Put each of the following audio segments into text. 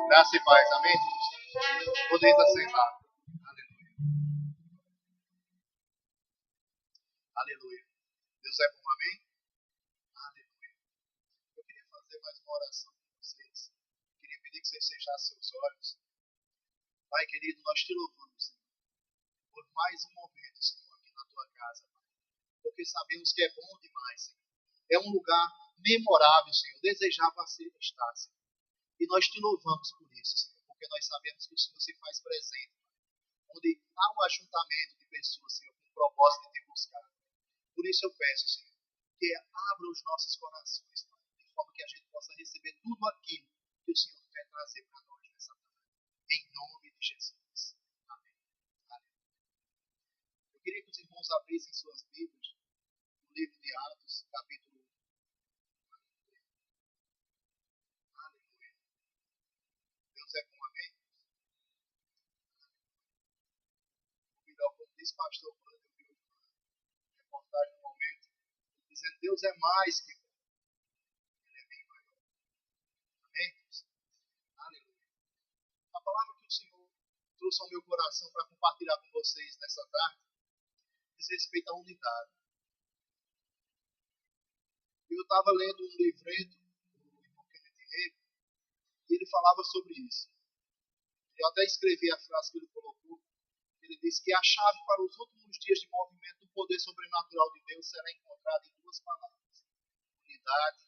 Graça e paz, amém? Podeis assentar. Aleluia. Aleluia. Deus é bom, amém? Aleluia. Eu queria fazer mais uma oração com vocês. Eu queria pedir que vocês fechassem seus olhos. Pai querido, nós te louvamos, Senhor, por mais um momento, Senhor, aqui na tua casa, Pai. Porque sabemos que é bom demais, Senhor. É um lugar memorável, Senhor, desejável a ser estar, Senhor. E nós te louvamos por isso, Senhor, porque nós sabemos que o Senhor se faz presente, onde há um ajuntamento de pessoas, Senhor, com o propósito de te buscar. Por isso eu peço, Senhor, que abra os nossos corações, Pai, de forma que a gente possa receber tudo aquilo que o Senhor quer trazer para nós nessa tarde. Em nome de Jesus. Amém. Amém. Eu queria que os irmãos abrissem suas Bíblias no livro de Atos, capítulo 1. Aleluia. Deus é bom, amém? O melhor, como disse o pastor quando eu vi uma reportagem no momento, dizendo: Deus é mais que bom. Ele é bem maior. Amém? Aleluia. A palavra que o Senhor trouxe ao meu coração para compartilhar com vocês nessa tarde diz respeito à unidade. Eu estava lendo um livreto do irmão Kenneth Hagin e ele falava sobre isso. Eu até escrevi a frase que ele colocou. Ele disse que a chave para os últimos dias de movimento do poder sobrenatural de Deus será encontrada em duas palavras: unidade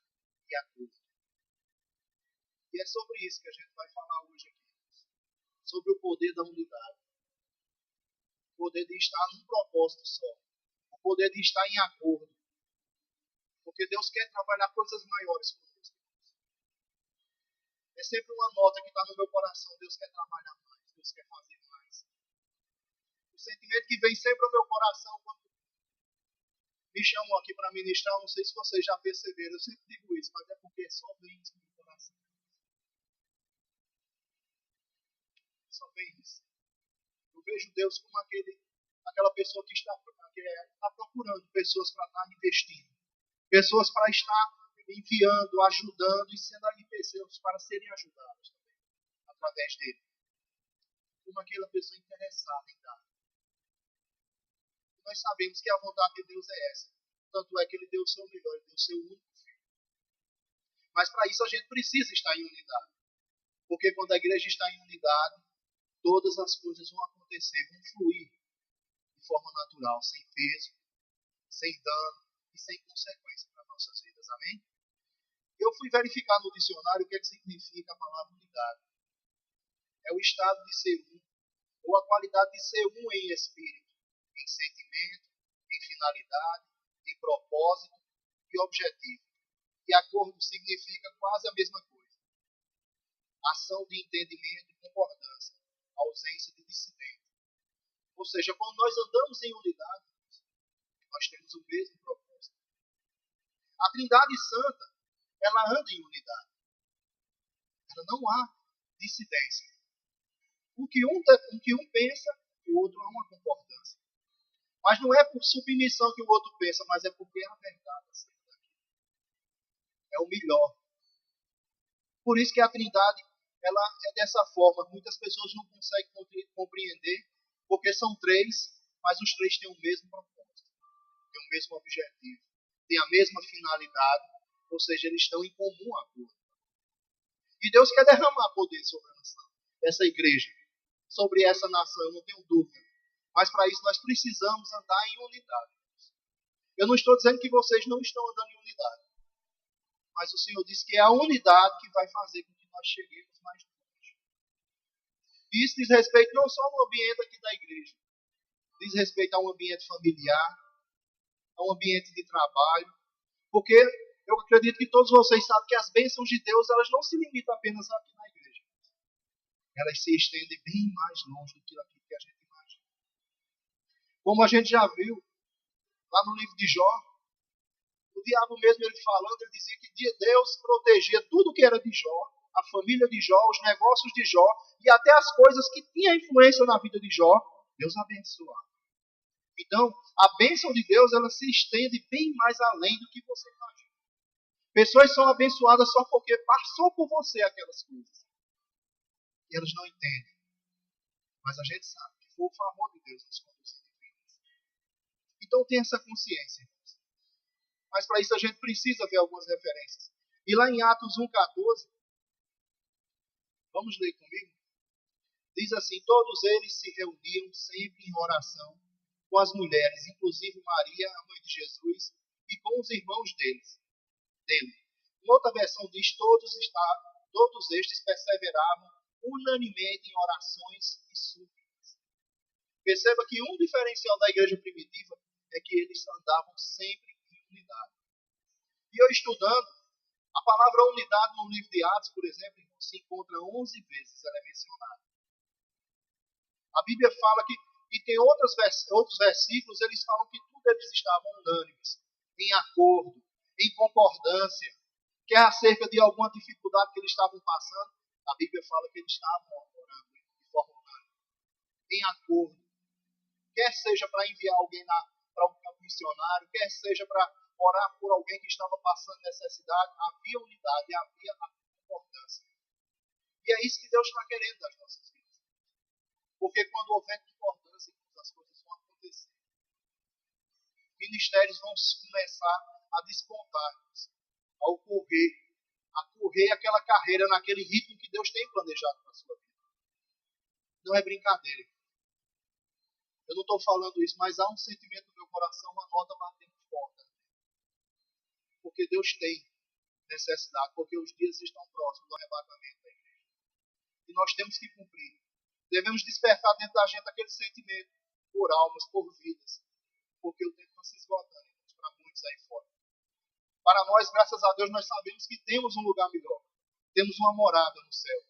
e acordo. E é sobre isso que a gente vai falar hoje aqui. Sobre o poder da unidade. O poder de estar num propósito só. O poder de estar em acordo. Porque Deus quer trabalhar coisas maiores conosco. É sempre uma nota que está no meu coração. Deus quer trabalhar mais. Deus quer fazer mais. O sentimento que vem sempre ao meu coração quando me chamam aqui para ministrar, não sei se vocês já perceberam, eu sempre digo isso, mas é porque só vem isso no meu coração. Só vem isso. Eu vejo Deus como aquela pessoa que está procurando pessoas para estar investindo. Pessoas para estar enviando, ajudando e sendo ali pessoas para serem ajudadas também, através dele. Como aquela pessoa interessada em dar. E nós sabemos que a vontade de Deus é essa. Tanto é que ele deu o seu melhor, ele deu o seu único filho. Mas para isso a gente precisa estar em unidade. Porque quando a igreja está em unidade, todas as coisas vão acontecer, vão fluir de forma natural, sem peso, sem dano e sem consequência para nossas vidas. Amém? Eu fui verificar no dicionário o que significa a palavra unidade. É o estado de ser um, ou a qualidade de ser um em espírito, em sentimento, em finalidade, em propósito e objetivo. E acordo significa quase a mesma coisa. Ação de entendimento e concordância, ausência de dissidência. Ou seja, quando nós andamos em unidade, nós temos o mesmo propósito. A Trindade Santa, ela anda em unidade. Ela não há dissidência. O que um pensa, o outro há uma concordância. Mas não é por submissão que o outro pensa, mas é porque é a verdade acerca daquilo. É o melhor. Por isso que a Trindade, ela é dessa forma. Muitas pessoas não conseguem compreender, porque são três, mas os três têm o mesmo propósito, têm o mesmo objetivo, têm a mesma finalidade, ou seja, eles estão em comum acordo. E Deus quer derramar poder sobre a nação, essa igreja, sobre essa nação, eu não tenho dúvida. Mas para isso nós precisamos andar em unidade. Eu não estou dizendo que vocês não estão andando em unidade. Mas o Senhor disse que é a unidade que vai fazer com que nós cheguemos mais longe. E isso diz respeito não só ao ambiente aqui da igreja. Diz respeito a um ambiente familiar, a um ambiente de trabalho. Porque eu acredito que todos vocês sabem que as bênçãos de Deus, elas não se limitam apenas aqui na igreja. Elas se estendem bem mais longe do que aquilo que a gente imagina. Como a gente já viu lá no livro de Jó, o diabo mesmo, ele falando, ele dizia que Deus protegia tudo que era de Jó, a família de Jó, os negócios de Jó, e até as coisas que tinham influência na vida de Jó, Deus abençoava. Então, a bênção de Deus, ela se estende bem mais além do que você imagina. Pessoas são abençoadas só porque passou por você aquelas coisas. E elas não entendem. Mas a gente sabe que foi o favor de Deus nos conduzindo em vidas. Então tem essa consciência. Mas para isso a gente precisa ver algumas referências. E lá em Atos 1,14, vamos ler comigo? Diz assim: todos eles se reuniam sempre em oração com as mulheres, inclusive Maria, a mãe de Jesus, e com os irmãos dele. Uma outra versão diz: todos estes perseveravam unanimemente em orações e súplicas. Perceba que um diferencial da igreja primitiva é que eles andavam sempre em unidade. E eu estudando, a palavra unidade no livro de Atos, por exemplo, se encontra 11 vezes, ela é mencionada. A Bíblia fala que, e tem outros versículos, eles falam que tudo eles estavam unânimes, em acordo, em concordância, que é acerca de alguma dificuldade que eles estavam passando. A Bíblia fala que eles estavam orando de forma unânime, em acordo. Quer seja para enviar alguém para um campo missionário, quer seja para orar por alguém que estava passando necessidade, havia unidade e havia a concordância. E é isso que Deus está querendo das nossas vidas. Porque quando houver concordância, as coisas vão acontecer. Ministérios vão começar a despontar, a correr aquela carreira naquele ritmo que Deus tem planejado para a sua vida. Não é brincadeira. Eu não estou falando isso, mas há um sentimento no meu coração, uma nota batendo forte. Porque Deus tem necessidade, porque os dias estão próximos do arrebatamento da igreja. E nós temos que cumprir. Devemos despertar dentro da gente aquele sentimento por almas, por vidas. Porque o tempo está se esgotando para muitos aí fora. Para nós, graças a Deus, nós sabemos que temos um lugar melhor. Temos uma morada no céu.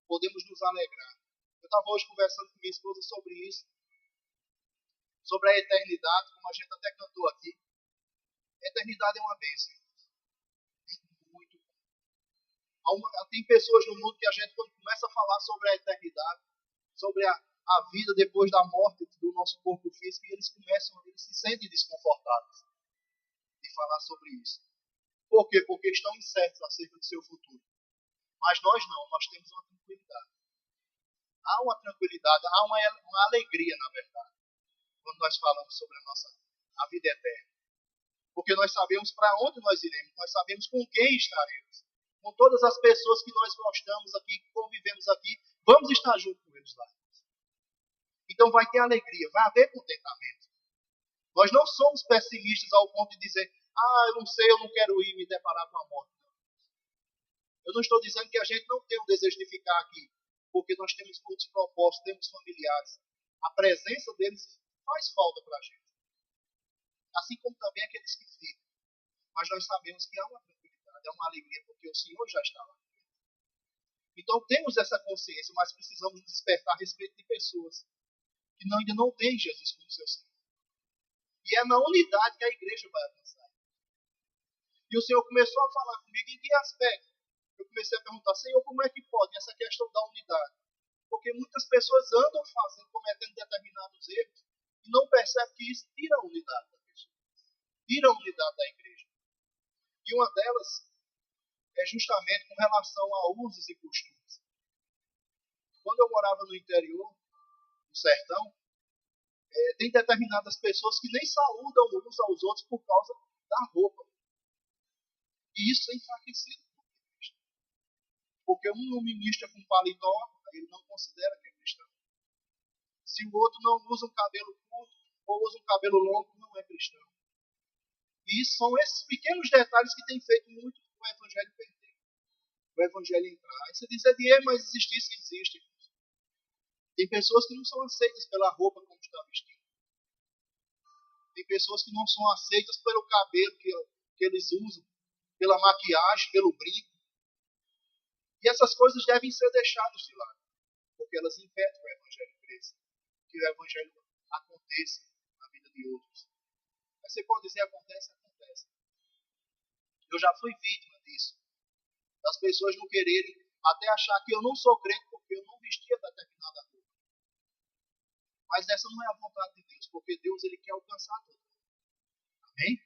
Podemos nos alegrar. Eu estava hoje conversando com minha esposa sobre isso. Sobre a eternidade, como a gente até cantou aqui. A eternidade é uma bênção. É muito bom. Tem pessoas no mundo que a gente, quando começa a falar sobre a eternidade, sobre a vida depois da morte do nosso corpo físico, e eles se sentem desconfortáveis de falar sobre isso. Por quê? Porque estão incertos acerca do seu futuro. Mas nós não, nós temos uma tranquilidade. Há uma tranquilidade, há uma alegria, na verdade, quando nós falamos sobre a vida eterna. Porque nós sabemos para onde nós iremos, nós sabemos com quem estaremos. Com todas as pessoas que nós gostamos aqui, que convivemos aqui, vamos estar junto com eles lá. Então vai ter alegria, vai haver contentamento. Nós não somos pessimistas ao ponto de dizer: eu não sei, eu não quero ir me deparar com a morte. Eu não estou dizendo que a gente não tem o desejo de ficar aqui, porque nós temos muitos propósitos, temos familiares. A presença deles faz falta para a gente. Assim como também aqueles que ficam. Mas nós sabemos que há uma tranquilidade, há uma alegria, porque o Senhor já está lá. Então temos essa consciência, mas precisamos despertar a respeito de pessoas que ainda não têm Jesus como seu Senhor. E é na unidade que a igreja vai avançar. E o Senhor começou a falar comigo em que aspecto? Eu comecei a perguntar: Senhor, como é que pode essa questão da unidade? Porque muitas pessoas andam cometendo determinados erros e não percebem que isso tira a unidade da pessoa, tira a unidade da igreja. E uma delas é justamente com relação a usos e costumes. Quando eu morava no interior, no sertão, tem determinadas pessoas que nem saúdam uns aos outros por causa da roupa. E isso é enfraquecido. Porque um não ministra com paletó, ele não considera que é cristão. Se o outro não usa um cabelo curto ou usa um cabelo longo, não é cristão. E são esses pequenos detalhes que têm feito muito o evangelho perder. O evangelho entrar. Aí você diz: mas existir, isso existe. Tem pessoas que não são aceitas pela roupa como está vestindo. Tem pessoas que não são aceitas pelo cabelo que eles usam, pela maquiagem, pelo brinco. E essas coisas devem ser deixadas de lado, porque elas impedem que o evangelho cresça, que o evangelho aconteça na vida de outros. Mas você pode dizer: acontece. Eu já fui vítima disso. Das pessoas não quererem, até achar que eu não sou crente porque eu não vestia determinada roupa. Mas essa não é a vontade de Deus, porque Deus ele quer alcançar todo mundo. Amém?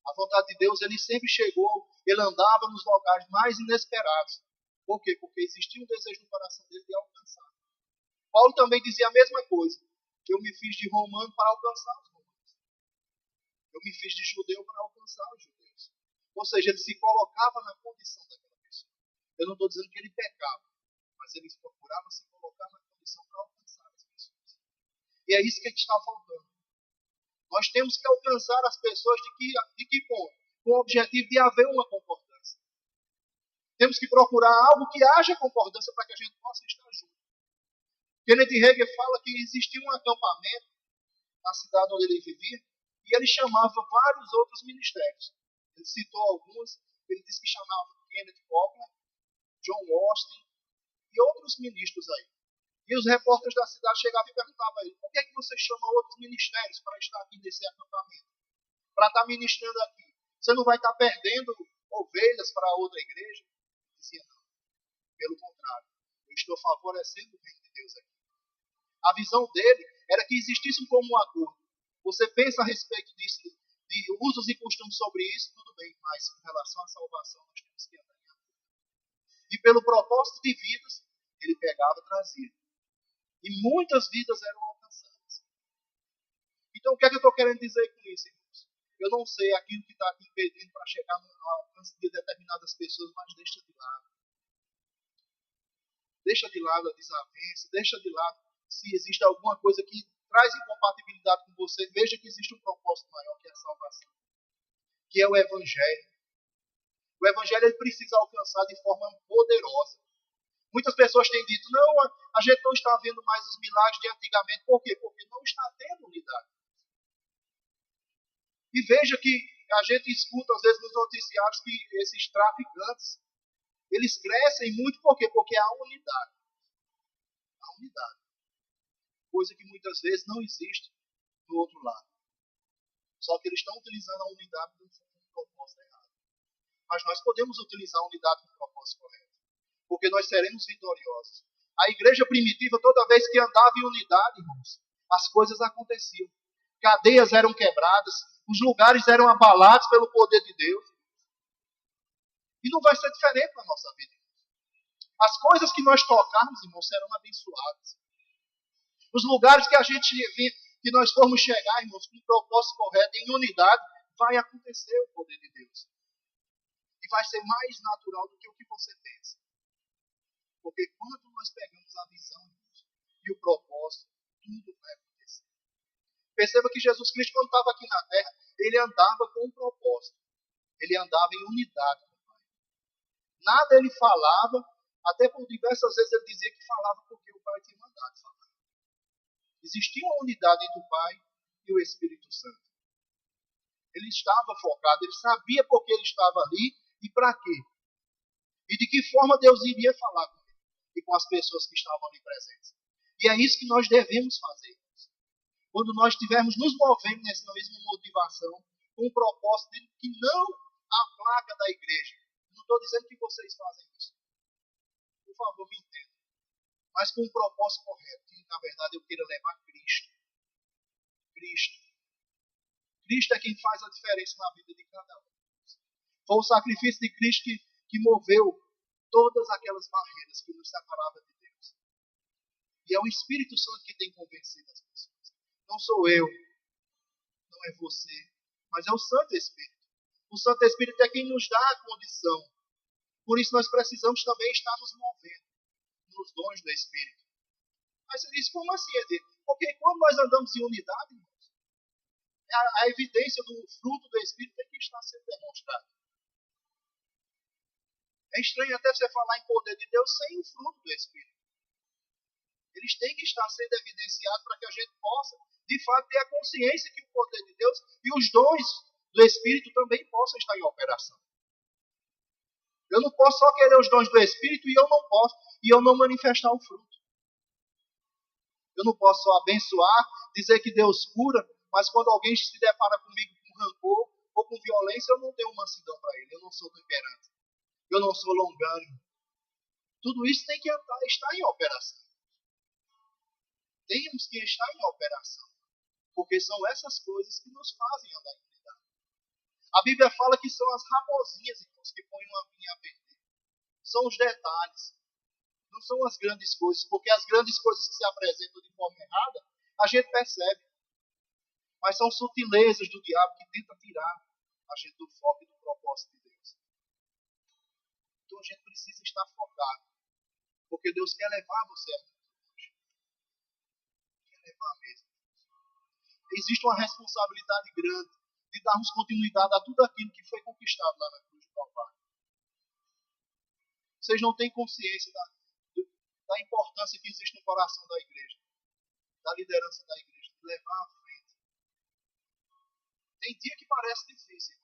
A vontade de Deus, ele sempre chegou, ele andava nos locais mais inesperados. Por quê? Porque existia um desejo no coração dele de alcançar. Paulo também dizia a mesma coisa. Eu me fiz de romano para alcançar os romanos. Eu me fiz de judeu para alcançar os judeus. Ou seja, ele se colocava na condição daquela pessoa. Eu não estou dizendo que ele pecava, mas ele procurava se colocar na condição para alcançar as pessoas. E é isso que está faltando. Nós temos que alcançar as pessoas de que ponto? Com o objetivo de haver uma concordância. Temos que procurar algo que haja concordância para que a gente possa estar junto. Kenneth Hagin fala que existia um acampamento na cidade onde ele vivia e ele chamava vários outros ministérios. Ele citou alguns, ele disse que chamava Kenneth Copeland, John Austin e outros ministros aí. E os repórteres da cidade chegavam e perguntavam a ele: por que é que você chama outros ministérios para estar aqui nesse acampamento? Para estar ministrando aqui? Você não vai estar perdendo ovelhas para outra igreja? Ele dizia: não. Pelo contrário, eu estou favorecendo o reino de Deus aqui. A visão dele era que existisse um comum acordo. Você pensa a respeito disso, de usos e costumes sobre isso, tudo bem, mas com relação à salvação nós temos que andar em acordo. E pelo propósito de vidas, ele pegava e trazia. E muitas vidas eram alcançadas. Então o que é que eu estou querendo dizer com isso, irmãos? Eu não sei aquilo que está te impedindo para chegar no alcance de determinadas pessoas, mas deixa de lado. Deixa de lado a desavença, deixa de lado se existe alguma coisa que traz incompatibilidade com você. Veja que existe um propósito maior, que é a salvação, que é o Evangelho. O Evangelho ele precisa alcançar de forma poderosa. Muitas pessoas têm dito: não, a gente não está vendo mais os milagres de antigamente. Por quê? Porque não está tendo unidade. E veja que a gente escuta às vezes nos noticiários que esses traficantes, eles crescem muito. Por quê? Porque há unidade. Há unidade. Coisa que muitas vezes não existe do outro lado. Só que eles estão utilizando a unidade com um propósito errado. Mas nós podemos utilizar a unidade com um propósito correto. Porque nós seremos vitoriosos. A igreja primitiva, toda vez que andava em unidade, irmãos, as coisas aconteciam. Cadeias eram quebradas, os lugares eram abalados pelo poder de Deus. E não vai ser diferente na nossa vida. As coisas que nós tocarmos, irmãos, serão abençoadas. Os lugares que nós formos chegar, irmãos, com um propósito correto, em unidade, vai acontecer o poder de Deus. E vai ser mais natural do que o que você pensa. Porque quando nós pegamos a visão, irmãos, e o propósito, tudo vai acontecer. Perceba que Jesus Cristo, quando estava aqui na terra, ele andava com um propósito. Ele andava em unidade com o Pai. Nada ele falava, até por diversas vezes ele dizia que falava porque o Pai tinha mandado falar. Existia uma unidade entre o Pai e o Espírito Santo. Ele estava focado, ele sabia por que ele estava ali e para quê. E de que forma Deus iria falar com ele e com as pessoas que estavam ali presentes. E é isso que nós devemos fazer. Quando nós estivermos nos movendo nessa mesma motivação, com o propósito de que não a placa da igreja. Não estou dizendo que vocês fazem isso. Por favor, me entendam. Mas com um propósito correto, que na verdade eu queira levar Cristo. Cristo. Cristo é quem faz a diferença na vida de cada um. Foi o sacrifício de Cristo que moveu todas aquelas barreiras que nos separavam de Deus. E é o Espírito Santo que tem convencido as pessoas. Não sou eu, não é você, mas é o Santo Espírito. O Santo Espírito é quem nos dá a condição. Por isso nós precisamos também estar nos movendo nos dons do Espírito. Mas isso como assim? Porque quando nós andamos em unidade, irmãos, a evidência do fruto do Espírito tem que estar sendo demonstrada. É estranho até você falar em poder de Deus sem o fruto do Espírito. Eles têm que estar sendo evidenciados para que a gente possa, de fato, ter a consciência que o poder de Deus e os dons do Espírito também possam estar em operação. Eu não posso só querer os dons do Espírito e eu não manifestar o fruto. Eu não posso só abençoar, dizer que Deus cura, mas quando alguém se depara comigo com rancor ou com violência, eu não tenho mansidão para ele. Eu não sou temperante. Eu não sou longânimo. Tudo isso tem que estar em operação. Temos que estar em operação. Porque são essas coisas que nos fazem andar em unidade. A Bíblia fala que são as raposinhas, irmãos, que põem uma vinha a perder. São os detalhes. Não são as grandes coisas, porque as grandes coisas que se apresentam de forma errada, a gente percebe. Mas são sutilezas do diabo que tenta tirar a gente do foco e do propósito de Deus. Então a gente precisa estar focado. Porque Deus quer levar você a muito longe. Quer levar mesmo. Existe uma responsabilidade grande de darmos continuidade a tudo aquilo que foi conquistado lá na cruz do Calvário. Vocês não têm consciência da importância que existe no coração da igreja, da liderança da igreja, de levar à frente. Tem dia que parece difícil,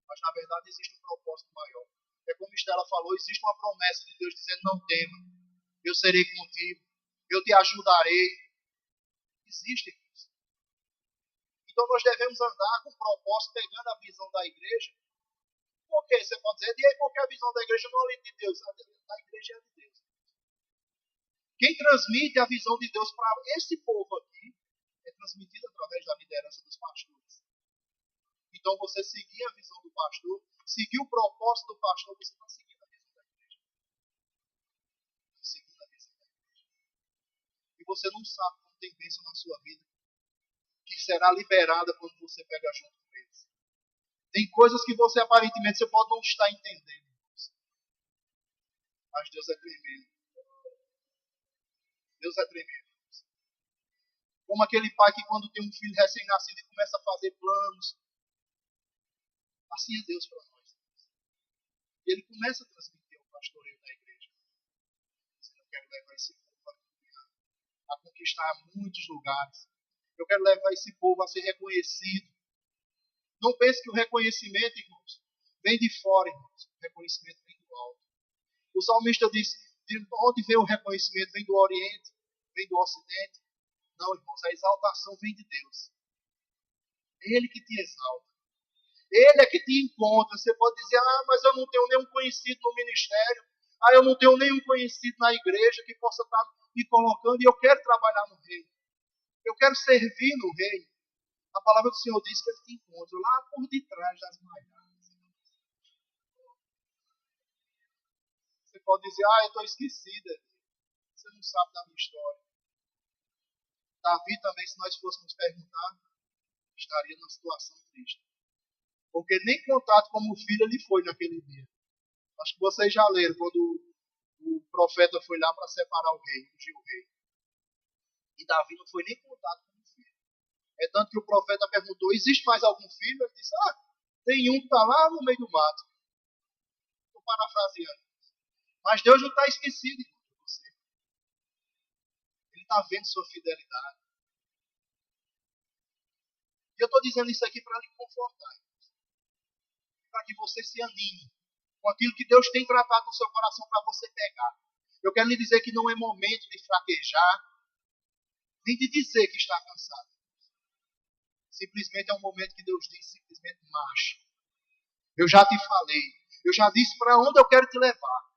mas na verdade existe um propósito maior. É como Estela falou, existe uma promessa de Deus dizendo: não tema, eu serei contigo, eu te ajudarei. Existe isso. Então nós devemos andar com propósito, pegando a visão da igreja. Por quê? Você pode dizer, e aí porque a visão da igreja não é de Deus, a igreja é de Deus. Quem transmite a visão de Deus para esse povo aqui é transmitida através da liderança dos pastores. Então você seguir a visão do pastor, seguir o propósito do pastor, você está seguindo a visão da igreja. Seguindo a visão da igreja. E você não sabe como tem bênção na sua vida, que será liberada quando você pega junto com eles. Tem coisas que você aparentemente você pode não estar entendendo. Mas Deus é tremendo. Deus é tremendo. Como aquele pai que quando tem um filho recém-nascido e começa a fazer planos. Assim é Deus para nós. E ele começa a transmitir o pastoreio da igreja. Eu quero levar esse povo a conquistar muitos lugares. Eu quero levar esse povo a ser reconhecido. Não pense que o reconhecimento, irmãos, vem de fora, irmãos. O reconhecimento vem do alto. O salmista diz: de onde vem o reconhecimento? Vem do Oriente? Vem do Ocidente? Não, irmãos, a exaltação vem de Deus. Ele que te exalta. Ele é que te encontra. Você pode dizer: mas eu não tenho nenhum conhecido no ministério. Eu não tenho nenhum conhecido na igreja que possa estar me colocando. E eu quero trabalhar no reino. Eu quero servir no reino. A palavra do Senhor diz que ele te encontra lá por detrás das malhadas. Você pode dizer: eu estou esquecida. Você não sabe da minha história. Davi também, se nós fôssemos perguntar, estaria numa situação triste. Porque nem contato como filho ele foi naquele dia. Acho que vocês já leram quando o profeta foi lá para separar o rei, ungir o rei. E Davi não foi nem contato como filho. É tanto que o profeta perguntou: existe mais algum filho? Ele disse: tem um que está lá no meio do mato. Estou parafraseando. Mas Deus não está esquecido de você. Ele está vendo sua fidelidade. E eu estou dizendo isso aqui para lhe confortar. Para que você se anime com aquilo que Deus tem tratado no seu coração para você pegar. Eu quero lhe dizer que não é momento de fraquejar, nem de dizer que está cansado. Simplesmente é um momento que Deus diz: simplesmente marche. Eu já te falei. Eu já disse para onde eu quero te levar.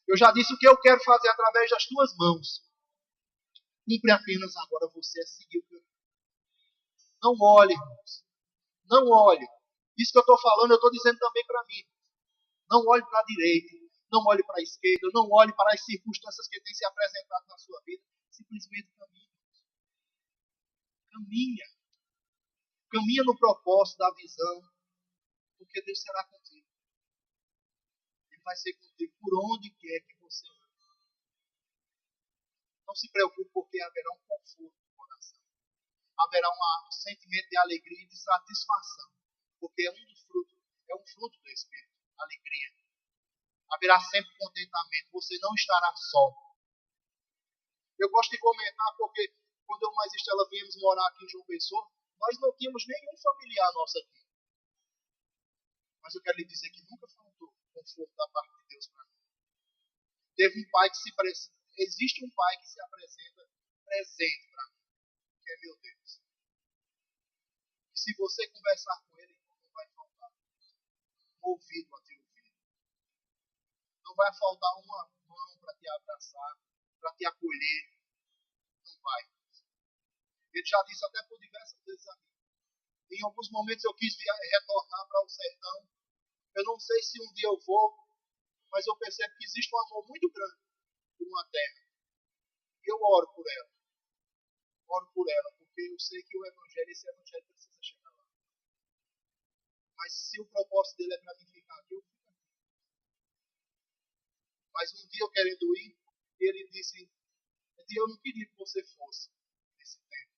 Eu já disse o que eu quero fazer através das tuas mãos. Cumpre apenas agora você a seguir o caminho. Não olhe, irmãos. Não olhe. Isso que eu estou falando, eu estou dizendo também para mim. Não olhe para a direita. Não olhe para a esquerda. Não olhe para as circunstâncias que têm se apresentado na sua vida. Simplesmente caminhe. Caminha. Caminha no propósito da visão. Porque Deus será contigo. Ele vai ser contigo por onde quer que você vá. Não se preocupe, porque haverá um conforto no coração. Haverá um sentimento de alegria e de satisfação. Porque é um fruto do Espírito. Alegria. Haverá sempre contentamento. Você não estará só. Eu gosto de comentar porque quando eu mais Estela viemos morar aqui em João Pessoa, nós não tínhamos nenhum familiar nosso aqui. Mas eu quero lhe dizer que nunca faltou conforto da parte de Deus para mim. Teve um pai que existe um pai que se apresenta presente para mim, que é meu Deus. E se você conversar com ele, não vai faltar um ouvido a te ouvir. Não vai faltar uma mão para te abraçar, para te acolher. Não vai. Ele já disse até por diversas vezes a mim. Em alguns momentos eu quis retornar para o sertão. Eu não sei se um dia eu vou, mas eu percebo que existe um amor muito grande por uma terra. E eu oro por ela. Oro por ela, porque eu sei que esse evangelho precisa chegar lá. Mas se o propósito dele é para mim ficar aqui, eu fico aqui. Mas um dia eu querendo ir, ele disse, eu não queria que você fosse nesse tempo.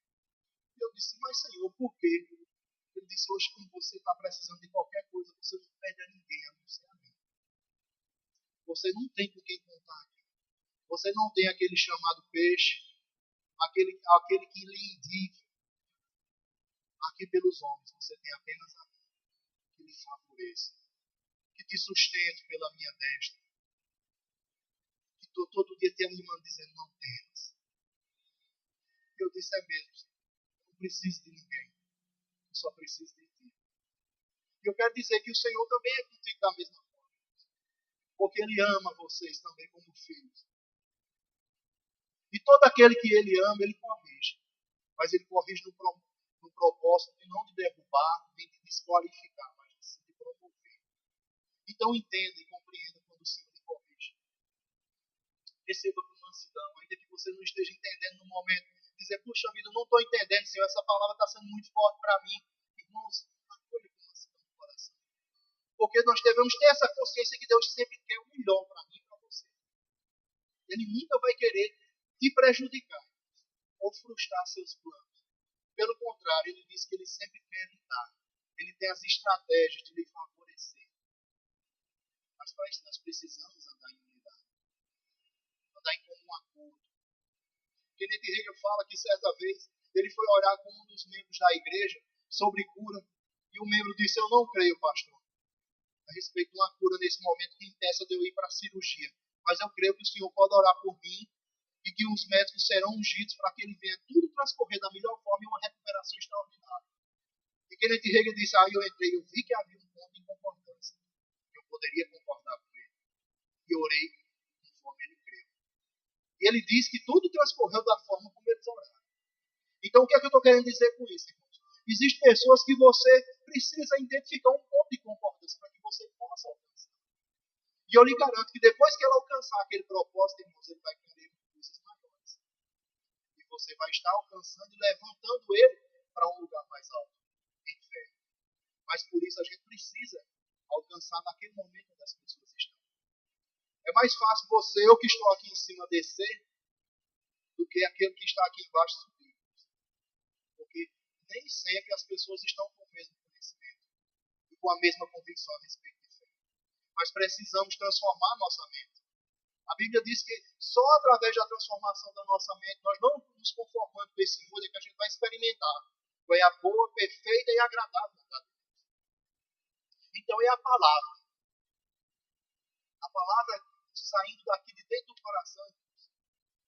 E eu disse, mas Senhor, por quê? Ele disse, hoje quando você está precisando de qualquer coisa, você não pede a ninguém, a não ser a mim. Você não tem com quem contar aqui. Você não tem aquele chamado peixe, aquele que lhe indique aqui pelos homens. Você tem apenas a mim, que lhe favorece, que te sustenta pela minha destra, que todo dia te animando dizendo, não temas. Eu disse, é mesmo, eu não preciso de ninguém, eu só preciso de ti. E eu quero dizer que o Senhor também é contigo da mesma forma, porque Ele ama vocês também como filhos. E todo aquele que Ele ama, Ele corrige. Mas Ele corrige no propósito de não te derrubar, nem te desqualificar, mas de te promover. Então entenda e compreenda quando o Senhor te corrige. Receba com mansidão, ainda que você não esteja entendendo no momento. Dizer, puxa vida, eu não estou entendendo, Senhor, essa palavra está sendo muito forte para mim. Irmãos, acolha com mansidão no coração. Porque nós devemos ter essa consciência que Deus sempre quer o melhor para mim e para você. Ele nunca vai querer te prejudicar ou frustrar seus planos. Pelo contrário, ele diz que ele sempre quer lhe dar. Ele tem as estratégias de lhe favorecer. Mas para isso nós precisamos andar em unidade. Andar em comum acordo. Kenneth Hagin fala que certa vez ele foi orar com um dos membros da igreja sobre cura. E o membro disse, eu não creio, pastor, a respeito de uma cura nesse momento que impeça de eu ir para a cirurgia. Mas eu creio que o Senhor pode orar por mim e que os médicos serão ungidos para que ele venha tudo transcorrer da melhor forma e uma recuperação extraordinária. E Kenneth Hagin disse, aí eu entrei, eu vi que havia um ponto de concordância. Eu poderia concordar com ele. E orei conforme ele creu. E ele diz que tudo transcorreu da forma como eles oraram. Então o que é que eu estou querendo dizer com isso, irmãos? Existem pessoas que você precisa identificar um ponto de concordância para que você possa alcançar. E eu lhe garanto que depois que ela alcançar aquele propósito, irmãos, ele vai querer coisas maiores. E você vai estar alcançando e levantando ele para um lugar mais alto, em fé. Mas por isso a gente precisa alcançar naquele momento onde as pessoas estão. É mais fácil você, eu que estou aqui em cima, descer, do que aquele que está aqui embaixo subir. Porque nem sempre as pessoas estão com o mesmo conhecimento e com a mesma convicção a respeito de fé. Mas precisamos transformar a nossa mente. A Bíblia diz que só através da transformação da nossa mente, nós não nos conformando com esse mundo, é que a gente vai experimentar qual é a boa, perfeita e agradável vontade de Deus. Então é a palavra. A palavra saindo daqui de dentro do coração,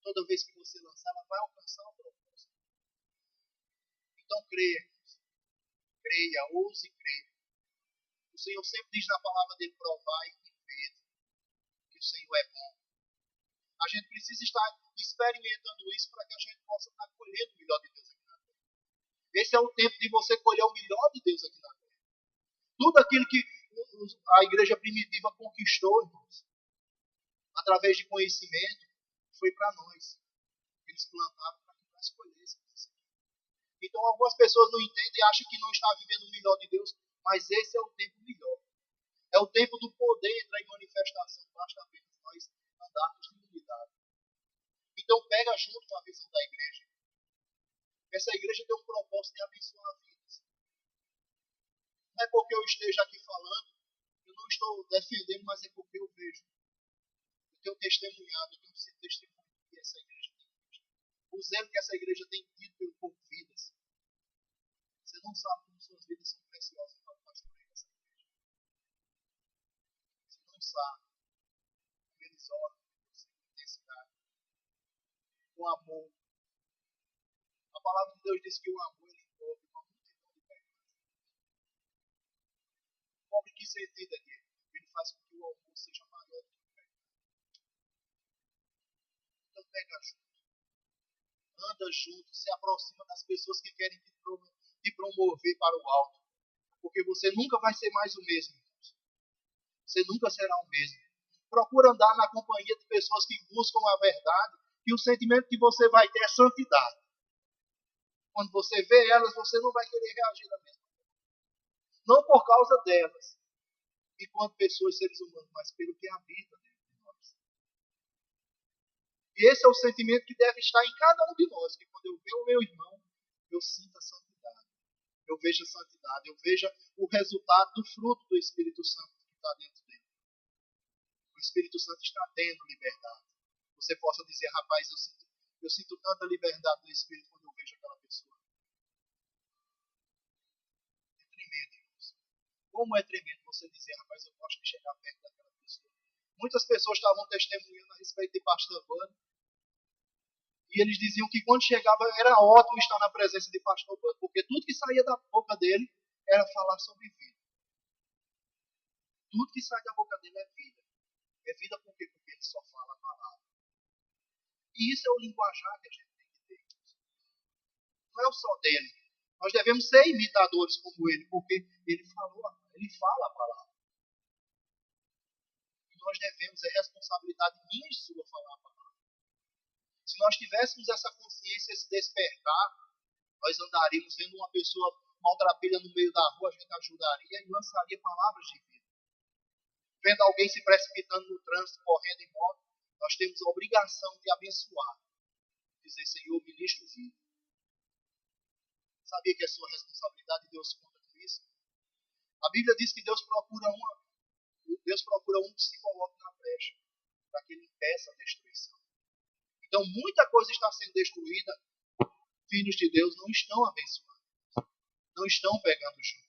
toda vez que você lançar, ela vai alcançar o propósito. Então creia, ouse crer. O Senhor sempre diz na palavra dele, provai e ver que o Senhor é bom. A gente precisa estar experimentando isso para que a gente possa estar colhendo o melhor de Deus aqui na terra. Esse é o tempo de você colher o melhor de Deus aqui na terra. Tudo aquilo que a igreja primitiva conquistou, irmãos, através de conhecimento, foi para nós. Eles plantaram para que nós colhêssemos isso aqui. Então algumas pessoas não entendem e acham que não está vivendo o melhor de Deus, mas esse é o tempo melhor. É o tempo do poder entrar em manifestação. Basta apenas nós andarmos em unidade. Então pega junto com a visão da igreja. Essa igreja tem um propósito de abençoar vidas. Não é porque eu esteja aqui falando, eu não estou defendendo, mas é porque eu vejo. Eu tenho testemunhado, eu tenho sido testemunho que essa igreja tem tido. O zelo que essa igreja tem tido por vidas. Você não sabe como suas vidas são preciosas para o pastoreio dessa igreja. Você não sabe como eles oram com intensidade, com amor. A palavra de Deus diz que o amor ele envolve uma multidão de pecados. Pobre que sentido é dele. Ele faz com que o amor seja maior do que o pecado. Então pega junto. Anda junto, se aproxima das pessoas que querem te promover para o alto. Porque você nunca vai ser mais o mesmo, irmãos. Você nunca será o mesmo. Procura andar na companhia de pessoas que buscam a verdade. E o sentimento que você vai ter é santidade. Quando você vê elas, você não vai querer reagir da mesma forma. Não por causa delas, enquanto pessoas, seres humanos, mas pelo que habita dentro de nós. E esse é o sentimento que deve estar em cada um de nós, que quando eu vejo o meu irmão, eu sinto a santidade. Eu vejo a santidade, eu vejo o resultado do fruto do Espírito Santo que está dentro dele. O Espírito Santo está tendo liberdade. Você possa dizer, rapaz, eu sinto tanta liberdade do Espírito quando eu vejo aquela pessoa. É tremendo, irmãos. Como é tremendo você dizer, rapaz, eu gosto de chegar perto daquela pessoa. Muitas pessoas estavam testemunhando a respeito de Pastor Vânia. E eles diziam que quando chegava era ótimo estar na presença de Pastor Vânia, porque tudo que saía da boca dele era falar sobre vida. Tudo que sai da boca dele é vida. É vida por quê? Porque ele só fala a palavra. E isso é o linguajar que a gente tem que ter. Não é o só dele. Nós devemos ser imitadores como ele, porque ele fala a palavra. E nós devemos, é responsabilidade minha e sua falar a palavra. Se nós tivéssemos essa consciência, esse despertar, nós andaríamos vendo uma pessoa maltrapilha no meio da rua, a gente ajudaria e lançaria palavras de vida. Vendo alguém se precipitando no trânsito, correndo em moto, nós temos a obrigação de abençoar. Dizer, Senhor, ministro vida. Sabia que é sua responsabilidade e Deus conta com isso? A Bíblia diz que Deus procura um que se coloque na brecha, para que ele impeça a destruição. Então, muita coisa está sendo destruída. Filhos de Deus não estão abençoando. Não estão pegando junto.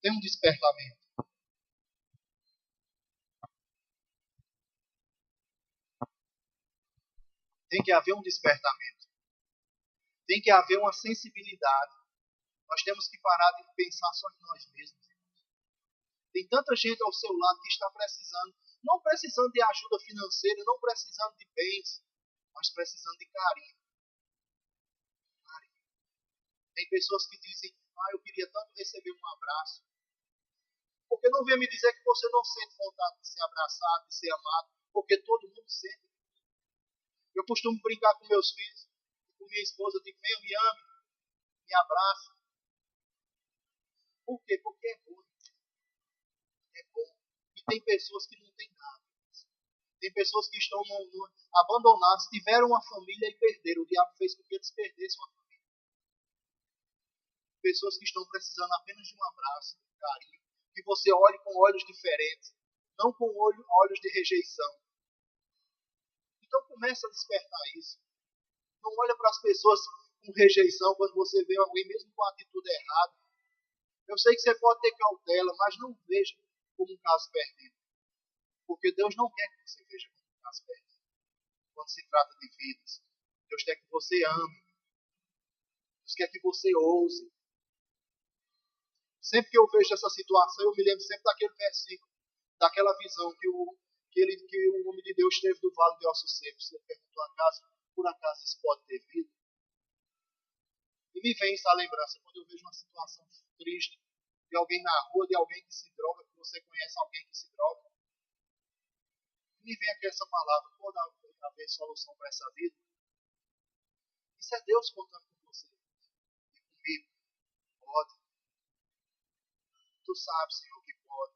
Tem um despertamento. Tem que haver um despertamento. Tem que haver uma sensibilidade. Nós temos que parar de pensar só em nós mesmos. Tem tanta gente ao seu lado que está precisando, não precisando de ajuda financeira, não precisando de bens, mas precisando de carinho. Tem pessoas que dizem, eu queria tanto receber um abraço. Porque não venha me dizer que você não sente vontade de ser abraçado, de ser amado, porque todo mundo sente. Eu costumo brincar com meus filhos, com minha esposa, eu digo, venha, me ame, me abrace. Por quê? Porque é bom. É bom. E tem pessoas que não têm nada. Tem pessoas que estão abandonadas, tiveram uma família e perderam. O diabo fez com que eles perdessem uma família. Pessoas que estão precisando apenas de um abraço, de um carinho. Que você olhe com olhos diferentes. Não com olhos de rejeição. Então começa a despertar isso. Não olha para as pessoas com rejeição quando você vê alguém mesmo com a atitude errada. Eu sei que você pode ter cautela, mas não veja como um caso perdido. Porque Deus não quer que você veja como um caso perdido. Quando se trata de vidas. Deus quer que você ame. Deus quer que você ouse. Sempre que eu vejo essa situação, eu me lembro sempre daquele versículo, daquela visão que o homem de Deus teve do vale de ossos secos. Ele perguntou por acaso isso pode ter vida? E me vem essa lembrança quando eu vejo uma situação triste de alguém na rua, de alguém que se droga, que você conhece alguém que se droga. E me vem aqui essa palavra, pode haver solução para essa vida? Isso é Deus contando com você e comigo. Pode. Tu sabes, Senhor, que pode.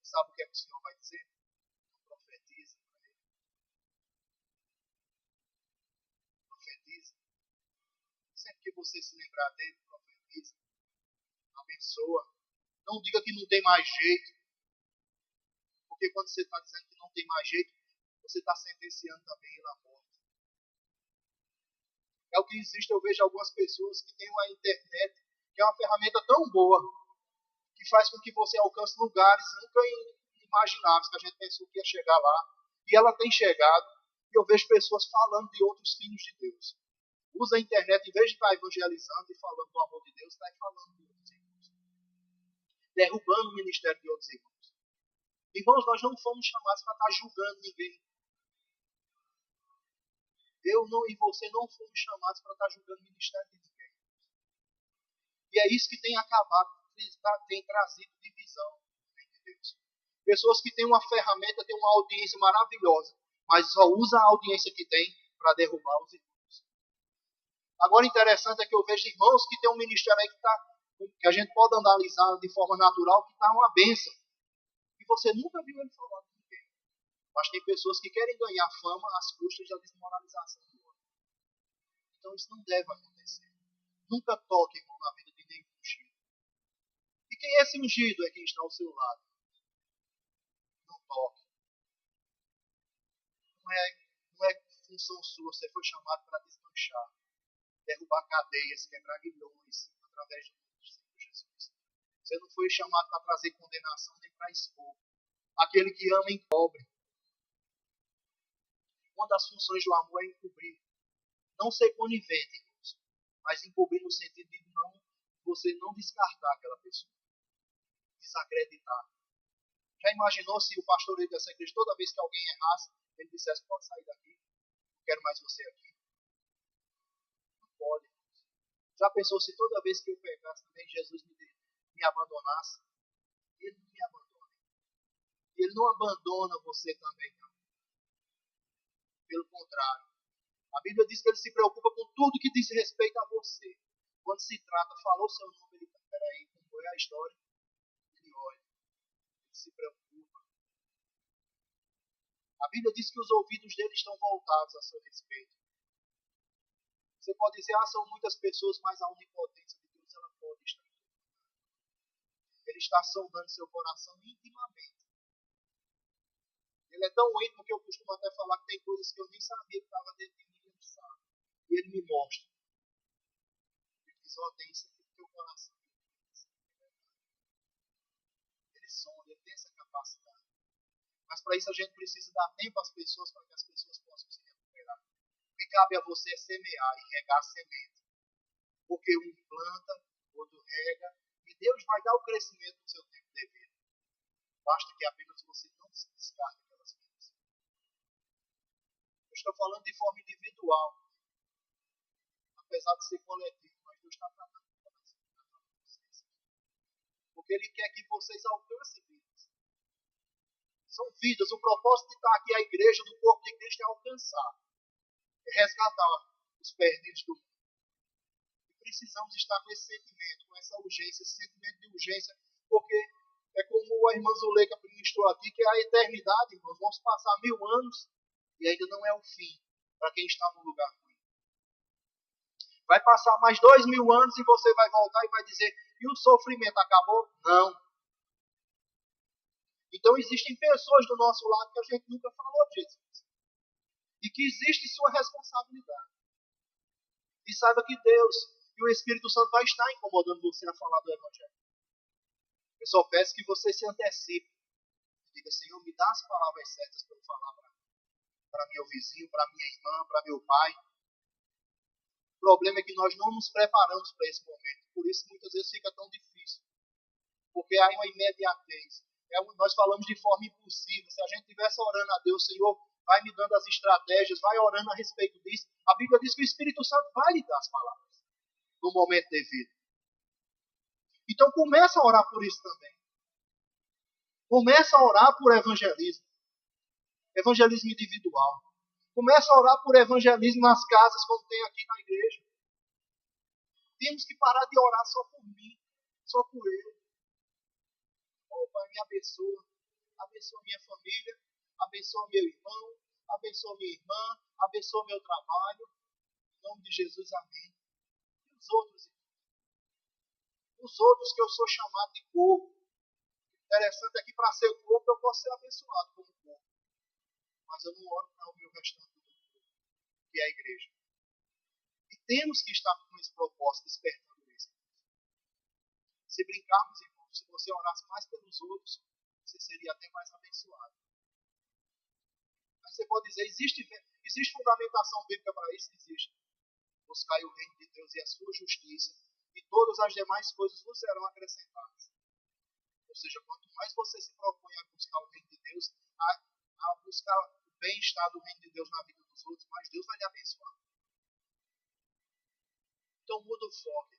Sabe o que é que o Senhor vai dizer? Profetiza para ele. Profetiza. Sempre que você se lembrar dele, profetiza. Abençoa. Não diga que não tem mais jeito. Porque quando você está dizendo que não tem mais jeito, você está sentenciando também ele à morte. É o que existe, eu vejo algumas pessoas que têm uma internet, que é uma ferramenta tão boa, que faz com que você alcance lugares nunca imagináveis, que a gente pensou que ia chegar lá. E ela tem chegado, e eu vejo pessoas falando de outros filhos de Deus. Usa a internet, em vez de estar evangelizando e falando do amor de Deus, está falando de outros irmãos. Derrubando o ministério de outros irmãos. Irmãos, nós não fomos chamados para estar julgando ninguém. Eu não e você não fomos chamados para estar julgando o ministério de ninguém. E é isso que tem acabado, tem trazido divisão entre Deus. Pessoas que têm uma ferramenta, têm uma audiência maravilhosa, mas só usam a audiência que tem para derrubar os irmãos. Agora, interessante é que eu vejo irmãos que têm um ministério aí que a gente pode analisar de forma natural, que está uma bênção. E você nunca viu ele falar com ninguém. Mas tem pessoas que querem ganhar fama às custas da desmoralização do outro. Então isso não deve acontecer. Nunca toque, irmão, na vida de nenhum ungido. E quem é esse ungido? É quem está ao seu lado. Não toque. Não é função sua. Você foi chamado para desmanchar, derrubar cadeias, quebrar grilhões através do nome do Senhor Jesus. Você não foi chamado para trazer condenação nem para expor. Aquele que ama encobre. Uma das funções do amor é encobrir. Não ser conivente, irmãos, mas encobrir no sentido de você não descartar aquela pessoa. Desacreditar. Já imaginou se o pastoreio dessa igreja, toda vez que alguém errasse, ele dissesse, pode sair daqui, não quero mais você aqui? Não pode. Já pensou se toda vez que eu pecasse também, Jesus me abandonasse? Ele não me abandona. E ele não abandona você também, não. Pelo contrário. A Bíblia diz que ele se preocupa com tudo que diz respeito a você. Quando se trata, falou seu nome, ele diz, peraí, como foi a história? Ele olha, ele se preocupa. A Bíblia diz que os ouvidos dele estão voltados a seu respeito. Você pode dizer, são muitas pessoas, mas a onipotência de Deus, ela pode estar em todo lugar. Ele está sondando seu coração intimamente. Ele é tão íntimo que eu costumo até falar que tem coisas que eu nem sabia que estava dentro de mim, ele sabe. E ele me mostra. Ele diz, tem isso aqui no teu coração. Ele sonda, ele tem essa capacidade. Mas para isso a gente precisa dar tempo às pessoas para que as pessoas possam se recuperar. O que cabe a você é semear e regar a semente. Porque um planta, o outro rega, e Deus vai dar o crescimento no seu tempo devido. Basta que apenas você não se descarte aquelas coisas. Eu estou falando de forma individual, apesar de ser coletivo, mas Deus está tratando com vocês. Porque Ele quer que vocês alcancem vidas. São vidas. O propósito de estar aqui, a igreja do corpo de Cristo, é alcançar, é resgatar os perdidos do mundo. E precisamos estar com esse sentimento, com essa urgência, esse sentimento de urgência, porque é como a irmã Zuleika ministrou aqui, que é a eternidade, irmãos. Vamos passar 1000 anos e ainda não é o fim para quem está no lugar ruim. Vai passar mais 2000 anos e você vai voltar e vai dizer, e o sofrimento acabou? Não. Então existem pessoas do nosso lado que a gente nunca falou de Jesus. E que existe sua responsabilidade. E saiba que Deus e o Espírito Santo vai estar incomodando você a falar do Evangelho. Eu só peço que você se antecipe. Diga, Senhor, me dá as palavras certas para eu falar para meu vizinho, para minha irmã, para meu pai. O problema é que nós não nos preparamos para esse momento. Por isso muitas vezes fica tão difícil. Porque há uma imediatez. Nós falamos de forma impulsiva. Se a gente estivesse orando a Deus, Senhor, vai me dando as estratégias, vai orando a respeito disso. A Bíblia diz que o Espírito Santo vai lhe dar as palavras no momento devido. Então começa a orar por isso também. Começa a orar por evangelismo. Evangelismo individual. Começa a orar por evangelismo nas casas, como tem aqui na igreja. Temos que parar de orar só por mim, só por eu. Oh, Pai, me abençoa. Abençoa minha família. Abençoa meu irmão. Abençoa minha irmã. Abençoa meu trabalho. Em nome de Jesus, amém. E os outros, irmãos? Os outros que eu sou chamado de corpo. Interessante é que para ser corpo eu posso ser abençoado como corpo. Mas eu não oro para o meu restante do corpo, que é a igreja. E temos que estar com esse propósito, despertando isso. Se brincarmos, irmãos, se você orasse mais pelos outros, você seria até mais abençoado. Mas você pode dizer, existe fundamentação bíblica para isso? Existe. Buscai o reino de Deus e a sua justiça, e todas as demais coisas vos serão acrescentadas. Ou seja, quanto mais você se propõe a buscar o reino de Deus, a buscar o bem-estar do reino de Deus na vida dos outros, mais Deus vai lhe abençoar. Então muda o foco.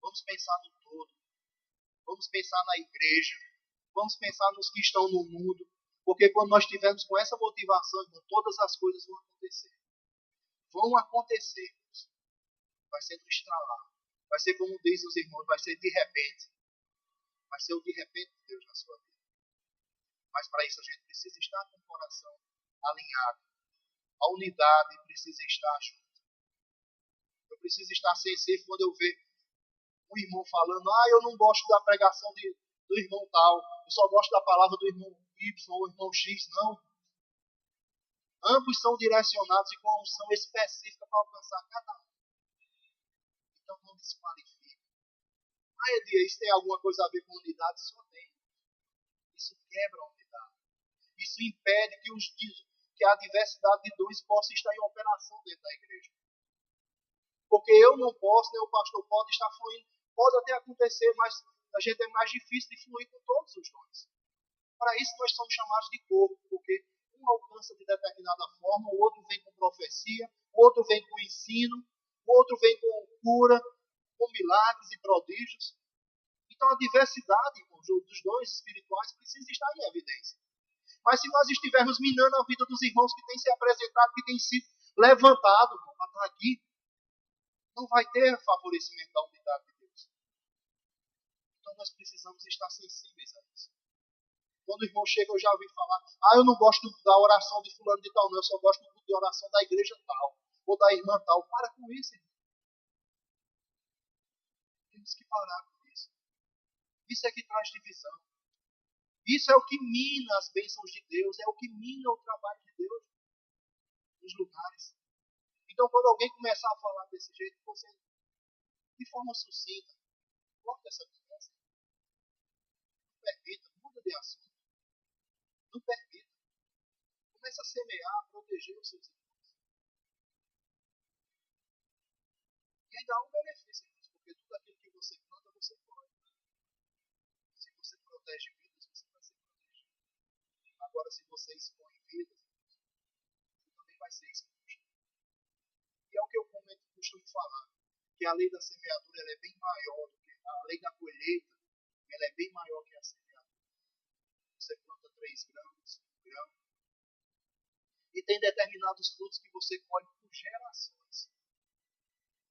Vamos pensar no todo. Vamos pensar na igreja. Vamos pensar nos que estão no mundo. Porque quando nós estivermos com essa motivação, irmão, todas as coisas vão acontecer. Vão acontecer. Vai ser no estralar. Vai ser como dizem os irmãos, vai ser de repente. Vai ser o de repente de Deus na sua vida. Mas para isso a gente precisa estar com o coração alinhado. A unidade precisa estar junto. Eu preciso estar sensível quando eu ver um irmão falando, eu não gosto da pregação do irmão tal, eu só gosto da palavra do irmão Y ou irmão X. Não. Ambos são direcionados e com uma unção específica para alcançar cada um. Então não desqualifique. Edia, isso tem alguma coisa a ver com unidade? Só tem. Isso quebra a unidade. Isso impede que a diversidade de dons possa estar em operação dentro da igreja. Porque eu não posso, nem o pastor pode estar fluindo. Pode até acontecer, mas a gente é mais difícil de fluir com todos os dons. Para isso nós somos chamados de corpo, porque um alcança de determinada forma, o outro vem com profecia, o outro vem com ensino, o outro vem com cura, com milagres e prodígios. Então a diversidade, irmãos, dos dons espirituais precisa estar em evidência. Mas se nós estivermos minando a vida dos irmãos que têm se apresentado, que têm sido levantados para estar aqui, não vai ter favorecimento da unidade de Deus. Então nós precisamos estar sensíveis a isso. Quando o irmão chega, eu já ouvi falar, eu não gosto da oração de fulano de tal, não, eu só gosto da oração da igreja tal, ou da irmã tal. Para com isso, irmão. Temos que parar com isso. Isso é que traz divisão. Isso é o que mina as bênçãos de Deus, é o que mina o trabalho de Deus nos lugares. Então, quando alguém começar a falar desse jeito, você, de forma sucinta, corta essa conversa. Não permita, muda de assunto. Não permita. Começa a semear, a proteger os seus irmãos. E ainda há um benefício nisso, porque tudo aquilo que você planta, você colhe. Se você protege vidas, você vai ser protegido. Agora, se você expõe vidas, você também vai ser exposto. E é o que eu costumo falar, que a lei da semeadura ela é bem maior do que a lei da colheita, ela é bem maior que a semeadura. Você planta 3 grãos, 1 grão, e tem determinados frutos que você colhe por gerações.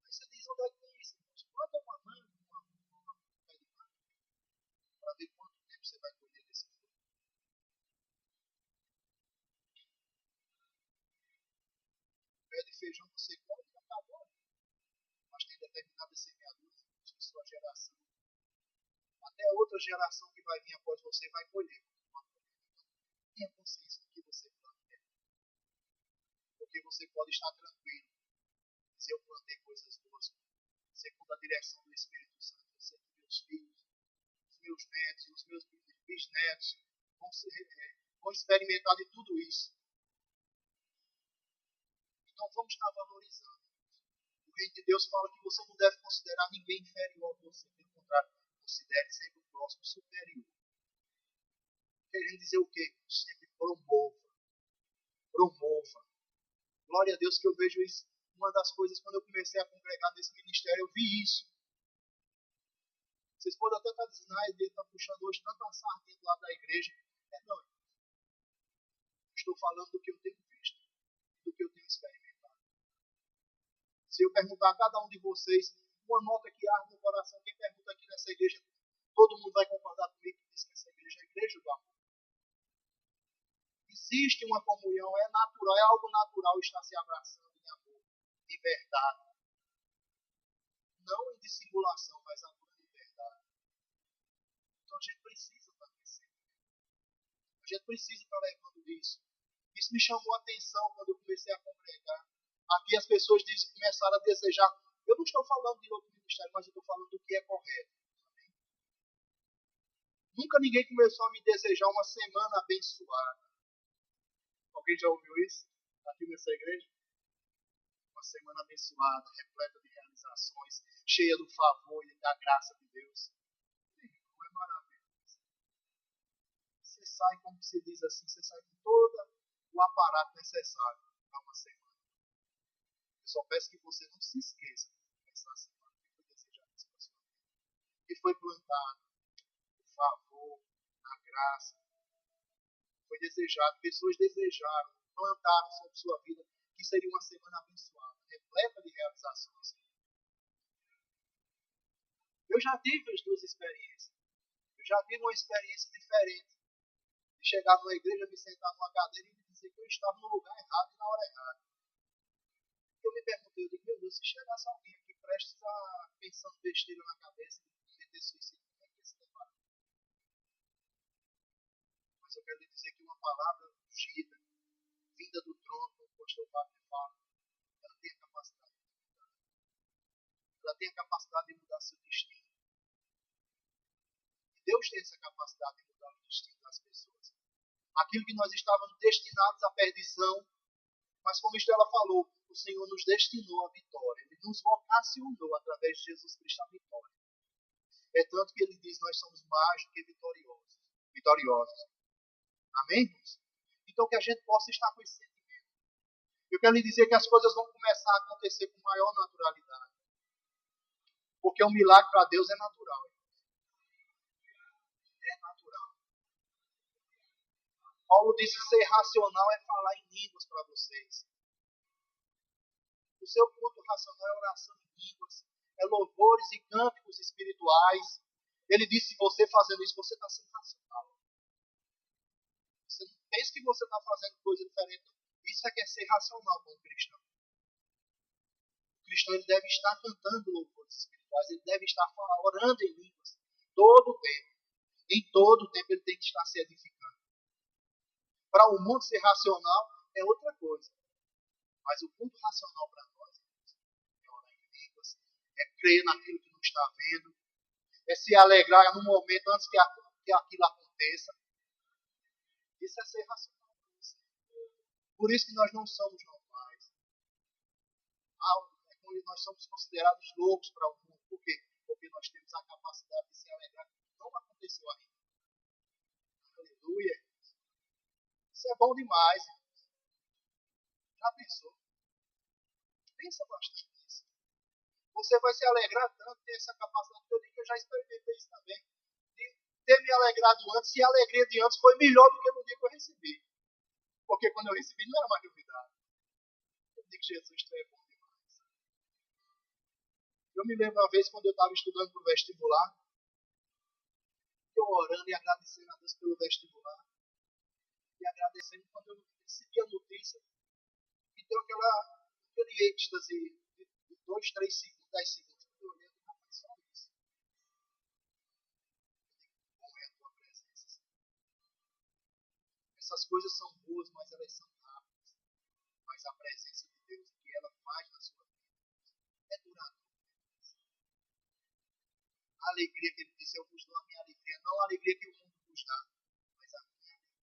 Aí você diz, onde é que tem isso? Planta uma manga, uma pé de manga, para ver quanto tempo você vai colher desse fruto. Pé de feijão você colhe e acabou. Mas tem determinadas semeaduras que sua geração, até a outra geração que vai vir após você vai colher. Tenha consciência do que você planta. Porque você pode estar tranquilo. Se eu plantei coisas boas, segundo a direção do Espírito Santo, eu sei que meus filhos, os meus netos, os meus bisnetos vão experimentar de tudo isso. Então vamos estar valorizando. O Reino de Deus fala que você não deve considerar ninguém inferior a você. Pelo contrário, considere sempre o próximo superior. Querendo dizer o quê? Sempre promova. Promova. Glória a Deus que eu vejo isso. Uma das coisas, quando eu comecei a congregar nesse ministério, eu vi isso. Vocês podem até estar dizendo, ele está puxando hoje tanta sardinha do lado da igreja. Não. Estou falando do que eu tenho visto, do que eu tenho experimentado. Se eu perguntar a cada um de vocês, uma nota que arde no coração, quem pergunta aqui nessa igreja, todo mundo vai concordar comigo que diz que essa igreja é a igreja do amor. Existe uma comunhão, é natural, é algo natural estar se abraçando em amor, de verdade. Não em dissimulação, mas amor de verdade. Então a gente precisa estar crescendo. A gente precisa estar levando isso. Isso me chamou a atenção quando eu comecei a congregar. Aqui as pessoas começaram a desejar. Eu não estou falando de outro ministério, mas eu estou falando do que é correto. Nunca ninguém começou a me desejar uma semana abençoada. Alguém já ouviu isso? Aqui nessa igreja? Uma semana abençoada, repleta de realizações, cheia do favor e da graça de Deus. Não é maravilhoso? Você sai, como se diz assim, você sai com todo o aparato necessário para uma semana. Eu só peço que você não se esqueça de começar a semana que foi desejado isso para sua vida. Que foi plantado o favor, a graça. Foi desejado, pessoas desejaram, plantaram sobre sua vida que seria uma semana abençoada, repleta de realizações. Eu já tive as duas experiências. Eu já tive uma experiência diferente de chegar numa igreja, me sentar numa cadeira e me dizer que eu estava no lugar errado e na hora errada. Eu me perguntei, eu digo, meu Deus, se chegasse alguém aqui prestes a pensando besteira na cabeça e cometer suicídio, como é que ia se levar? Mas eu quero lhe dizer que uma palavra ungida, vinda do trono, como o pastor Wagner fala, ela tem a capacidade de mudar. Ela tem a capacidade de mudar seu destino. E Deus tem essa capacidade de mudar o destino das pessoas. Aquilo que nós estávamos destinados à perdição, mas como Estela falou, o Senhor nos destinou à vitória. Ele nos vocacionou através de Jesus Cristo à vitória. É tanto que ele diz, nós somos mais do que vitoriosos. Vitoriosos. Amém, irmãos? Então que a gente possa estar com esse sentimento. Eu quero lhe dizer que as coisas vão começar a acontecer com maior naturalidade. Porque o milagre para Deus é natural. É natural. Paulo disse que ser racional é falar em línguas para vocês. O seu culto racional é oração em línguas, é louvores e cânticos espirituais. Ele disse, se você fazendo isso, você está sendo racional. Você não pensa que você está fazendo coisa diferente. Isso é que é ser racional como cristão. O cristão ele deve estar cantando louvores espirituais, ele deve estar orando em línguas todo o tempo. Em todo o tempo ele tem que estar se edificando. Para o mundo ser racional é outra coisa. Mas o ponto racional para nós é orar em línguas, é crer naquilo que não está vendo, é se alegrar no momento antes que aquilo aconteça. Isso é ser racional para você. Por isso que nós não somos normais. Nós somos considerados loucos para o mundo. Por quê? Porque nós temos a capacidade de se alegrar que não aconteceu ainda. Aleluia. Isso é bom demais. Já pensou? Pensa bastante nisso. Você vai se alegrar tanto, ter essa capacidade. Eu digo que eu já experimentei isso também. De ter me alegrado antes, e a alegria de antes foi melhor do que no dia que eu recebi. Porque quando eu recebi não era mais novidade. Eu digo que Jesus, tu é bom demais. Eu me lembro uma vez quando eu estava estudando para o vestibular, eu orando e agradecendo a Deus pelo vestibular. E agradecendo quando eu recebi a notícia. E deu aquele êxtase de 2, 3 segundos, 10 segundos. Eu olhei e não foi só isso. Como é a tua presença? Essas coisas são boas, mas elas são rápidas. Mas a presença de Deus, o que ela faz na sua vida, é duradoura. A alegria que ele disse, eu vos dou a minha alegria. Não a alegria que o mundo vos dá, mas a minha alegria.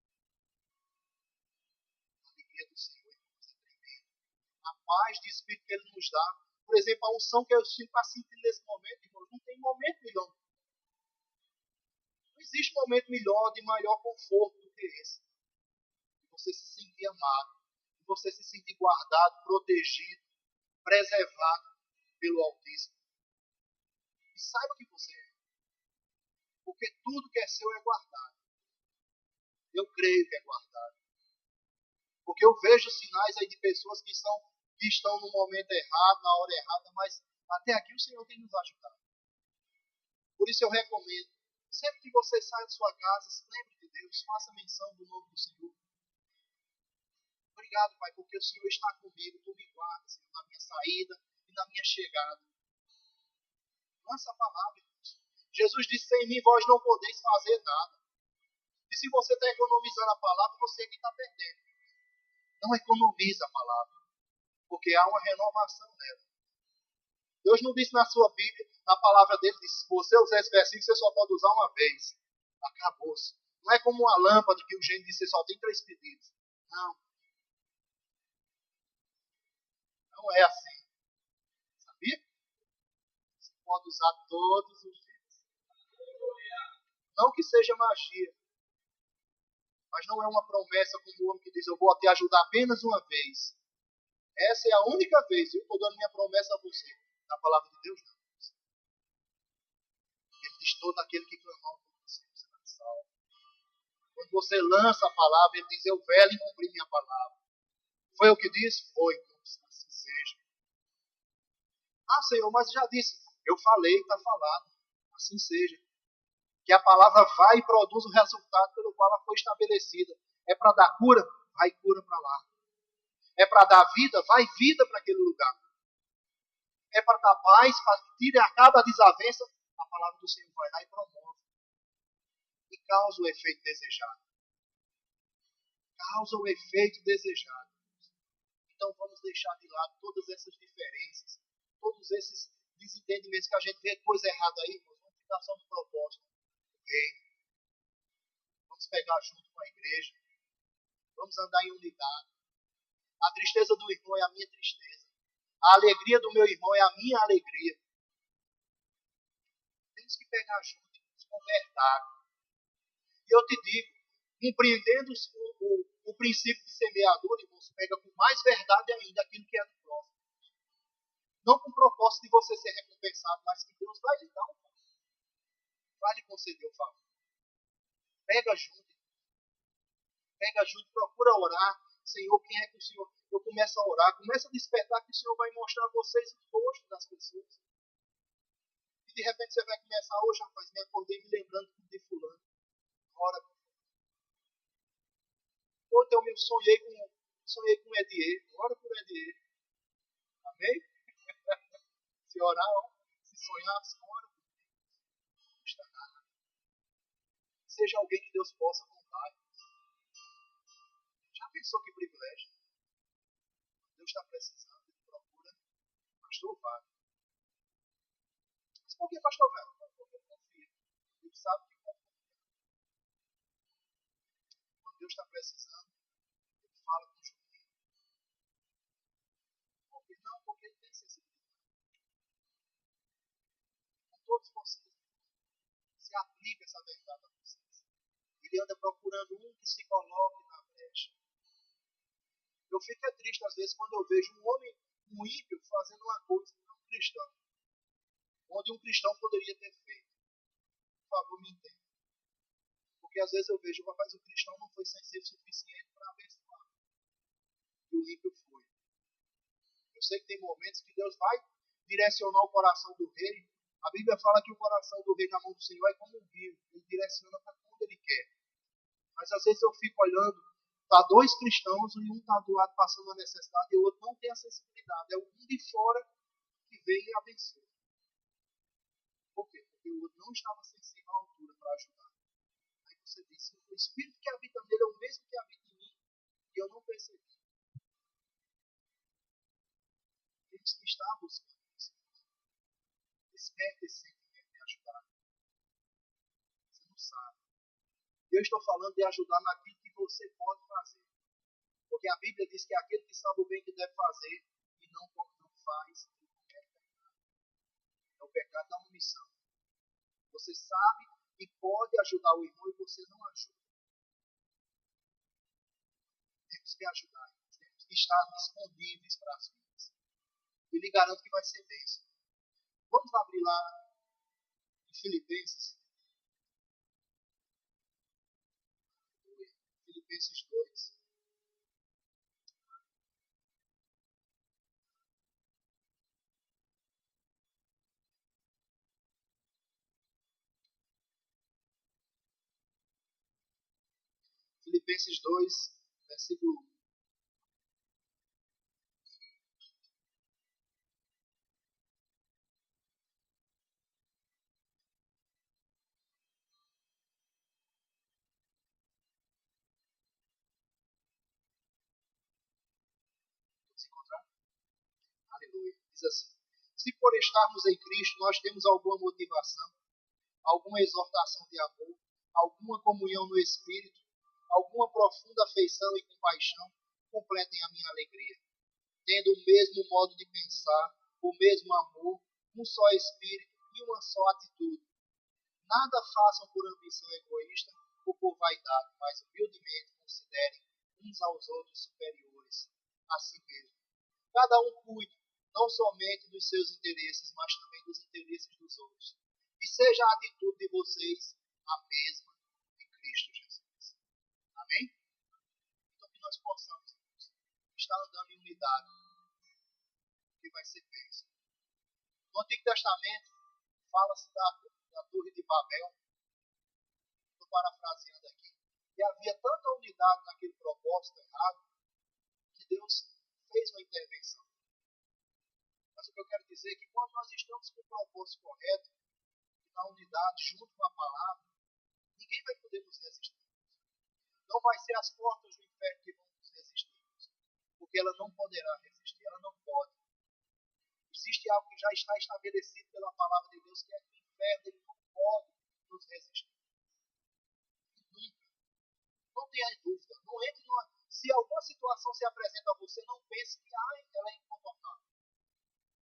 A alegria do Senhor, irmãos, é tremenda. A paz de espírito que ele nos dá. Por exemplo, a unção que eu sinto para sentir nesse momento, irmãos, não tem momento melhor. Não existe momento melhor, de maior conforto do que esse. De você se sentir amado, de você se sentir guardado, protegido, preservado pelo Altíssimo. E saiba que você é. Porque tudo que é seu é guardado. Eu creio que é guardado. Porque eu vejo sinais aí de pessoas que estão no momento errado, na hora errada, mas até aqui o Senhor tem nos ajudado. Por isso eu recomendo, sempre que você sai de sua casa, se lembre de Deus, faça menção do nome do Senhor. Obrigado, Pai, porque o Senhor está comigo, tu me guarda, Senhor, na minha saída e na minha chegada. Lança a palavra, irmãos. Jesus disse, sem mim vós não podeis fazer nada. E se você está economizando a palavra, você é que está perdendo. Não economiza a palavra, porque há uma renovação nela. Deus não disse na sua Bíblia, na palavra dele, disse, se você usar esse versículo, você só pode usar uma vez. Acabou-se. Não é como uma lâmpada que o gênio disse, só tem 3 pedidos. Não. Não é assim. Sabia? Você pode usar todos os dias. Não que seja magia. Mas não é uma promessa como o homem que diz, eu vou te ajudar apenas uma vez. Essa é a única vez. Eu estou dando minha promessa a você. Na palavra de Deus, não. Ele diz, todo aquele que clamar por você será salvo. você lança a palavra, ele diz, eu velo em cumprir minha palavra. Foi o que disse? Foi, então assim seja. Ah, Senhor, mas já disse. Eu falei, está falado. Assim seja. Que a palavra vai e produz o resultado pelo qual ela foi estabelecida. É para dar cura? Vai cura para lá. É para dar vida? Vai vida para aquele lugar. É para dar paz, para que acaba a desavença? A palavra do Senhor vai lá e promove. E causa o efeito desejado. Causa o efeito desejado. Então vamos deixar de lado todas essas diferenças, todos esses desentendimentos que a gente vê coisa errada aí, irmãos. Vamos ficar só no propósito do reino. Vamos pegar junto com a igreja. Vamos andar em unidade. A tristeza do irmão é a minha tristeza. A alegria do meu irmão é a minha alegria. Temos que pegar junto e nos conversar. E eu te digo, compreendendo o princípio de semeador, irmãos, pega com mais verdade ainda aquilo que é do próximo. Não com o propósito de você ser recompensado, mas que Deus vai lhe dar um favor. Vai lhe conceder o favor. Pega junto. Pega junto, procura orar. Senhor, quem é que o Senhor... Eu começo a orar, começo a despertar que o Senhor vai mostrar a vocês os rostos das pessoas. E de repente você vai começar, hoje, rapaz, me acordei me lembrando de fulano. Ora. Ou então eu sonhei com o Edier. Ora por Edier. Amém? Se orar, se sonhar, se ora. Não está nada. Seja alguém que Deus possa contar. Já pensou que privilégio? Deus está precisando, ele procura pastor Wagner. Mas por que pastor Wagner? Porque ele confia. Ele sabe que confia. Quando Deus está precisando, ele fala com o Juninho. Por que não? Porque ele tem sensibilidade. Com todos vocês, se aplica essa verdade a vocês. Ele anda procurando um que se coloque na brecha. Eu fico triste às vezes quando eu vejo um homem, um ímpio, fazendo uma coisa que não é um cristão. Onde um cristão poderia ter feito. Por favor, me entenda. Porque às vezes eu vejo, rapaz, o cristão não foi sensível o suficiente para abençoar. E o ímpio foi. Eu sei que tem momentos que Deus vai direcionar o coração do rei. A Bíblia fala que o coração do rei na mão do Senhor é como um rio. Ele direciona para onde ele quer. Mas às vezes eu fico olhando, está dois cristãos e um está do lado passando uma necessidade e o outro não tem a sensibilidade. É o um de fora que vem e abençoa. Por quê? Porque o outro não estava sensível à altura para ajudar. Aí você diz, o Espírito que habita nele é o mesmo que habita em mim e eu não percebi. Temos que estar buscando isso. Desperte esse sentimento de ajudar. Você não sabe. Eu estou falando de ajudar naquilo que você pode fazer. Porque a Bíblia diz que aquele que sabe o bem que deve fazer e não faz, é pecado. É o pecado da omissão. Você sabe e pode ajudar o irmão e você não ajuda. Temos que ajudar. Temos que estar disponíveis para as vidas. E lhe garanto que vai ser bênção. Vamos abrir lá em Filipenses. Filipenses 2. Filipenses 2, versículo 1. Vamos encontrar? Aleluia. Diz assim: se por estarmos em Cristo nós temos alguma motivação, alguma exortação de amor, alguma comunhão no Espírito, alguma profunda afeição e compaixão, completem a minha alegria. Tendo o mesmo modo de pensar, o mesmo amor, um só Espírito e uma só atitude. Nada façam por ambição egoísta ou por vaidade, mas humildemente considerem uns aos outros superiores a si mesmo. Cada um cuide não somente dos seus interesses, mas também dos interesses dos outros. E seja a atitude de vocês a mesma de Cristo Jesus. Amém? Então que nós possamos, irmãos, estar andando em unidade, que vai ser bênção. No Antigo Testamento, fala-se da Torre de Babel, estou parafraseando aqui, e havia tanta unidade naquele propósito errado, que Deus fez uma intervenção. Mas o que eu quero dizer é que quando nós estamos com o propósito correto, na unidade, junto com a palavra, ninguém vai poder nos resistir. Não vai ser as portas do inferno que vão nos resistir, porque ela não poderá resistir, ela não pode. Existe algo que já está estabelecido pela palavra de Deus, que é que o inferno ele não pode nos resistir. Nunca. Não tenha dúvida. Não entre numa... Se alguma situação se apresenta a você, não pense que ela é incontornável.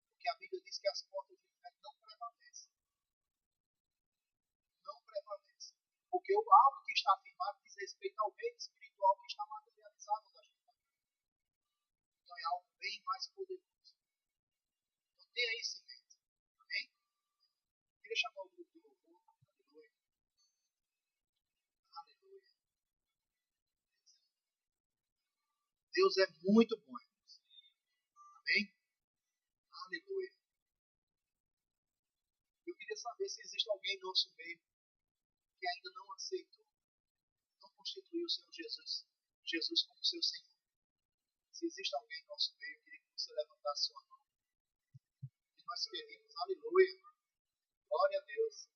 Porque a Bíblia diz que as portas do inferno não prevalecem. Não prevalecem. Porque algo que está afirmado diz respeito ao reino espiritual que está materializado na gente. Então é algo bem mais poderoso. Então tenha isso em mente. Amém? Eu queria chamar o grupo de louvor. Aleluia. Aleluia. Deus é muito bom, irmãos. Amém? Aleluia. Eu queria saber se existe alguém em nosso meio que ainda não aceitou, não constituiu o Senhor Jesus como seu Senhor. Se existe alguém em nosso meio, eu queria que você levantasse sua mão. E nós queremos, aleluia. Glória a Deus.